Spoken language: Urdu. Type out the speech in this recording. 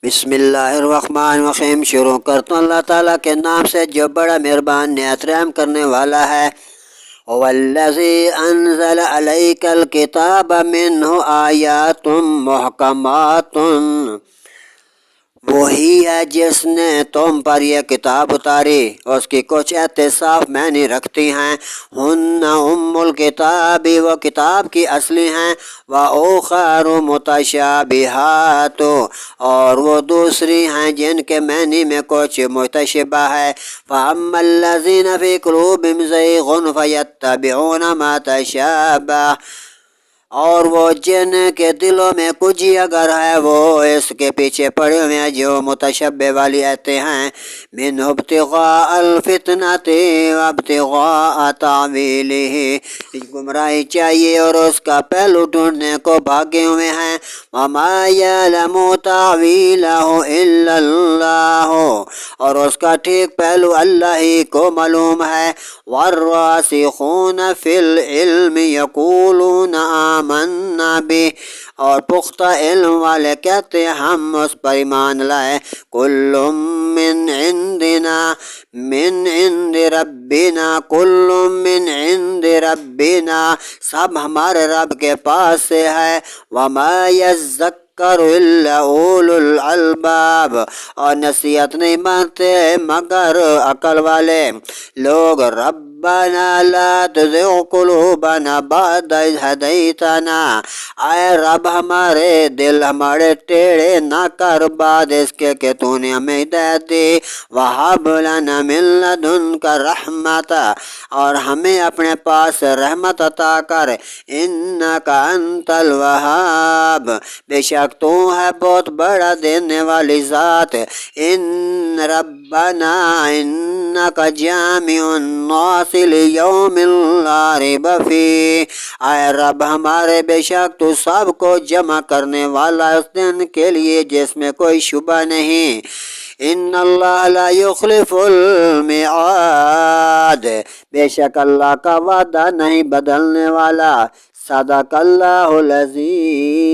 بسم اللہ الرحمن الرحیم۔ شروع کرتا ہوں اللہ تعالیٰ کے نام سے جو بڑا مہربان نہایت رحم کرنے والا ہے۔ والذی انزل علیک الکتاب منہ آیات محکمات، وہی ہے جس نے تم پر یہ کتاب اتاری، اس کی کچھ ایتے صاف معنی رکھتی ہیں۔ ہن ام الکتاب، وہ کتاب کی اصلی ہیں۔ وَأُخَرُ مُتَشَابِهَاتُ، اور وہ دوسری ہیں جن کے معنی میں کچھ متشابہ ہے۔ فَأَمَّا الَّذِينَ فِي قُلُوبِهِمْ زَيْغٌ فَيَتَّبِعُونَ مَا تَشَابَهَ، اور وہ جن کے دلوں میں کجی اگر ہے وہ اس کے پیچھے پڑے ہوئے ہیں جو متشبہ والی آیتیں ہیں۔ من ابتغاء الفتنۃ وابتغاء تعویلہ، گمراہی چاہیے اور اس کا پہلو ڈھونڈنے کو بھاگے ہوئے ہیں۔ وما یعلم تعویلہ الا اللہ، اور اس کا ٹھیک پہلو اللہ ہی کو معلوم ہے۔ والراسخون فی العلم یقولون آمنا بہ، اور پختہ علم والے کہتے ہیں ہم اس پر ایمان لائے۔ کل من عندنا، من عند ربنا، کل من عند ربنا، سب ہمارے رب کے پاس سے ہے۔ وما یذکر الا اولو الالباب، اور نصیحت نہیں مانتے مگر عقل والے لوگ۔ ربنا لا تزغ قلوبنا بعد اذ ہدیتنا، اے رب ہمارے دل ہمارے ٹیڑے نہ کر بعد اس کے کہ تو نے ہمیں ہدایت دی۔ وہب لنا من لدنک رحمت، اور ہمیں اپنے پاس رحمت عطا کر۔ انک انت الوہاب، بے شک تو ہے بہت بڑا دینے والی ذات۔ ان ربنا انک جامع الناس لیوم لا ریب فیہ، اے رب ہمارے بے شک تو سب کو جمع کرنے والا اس دن کے لیے جس میں کوئی شبہ نہیں۔ ان اللہ لا یخلف المیعاد، بے شک اللہ کا وعدہ نہیں بدلنے والا۔ صدق اللہ العظیم۔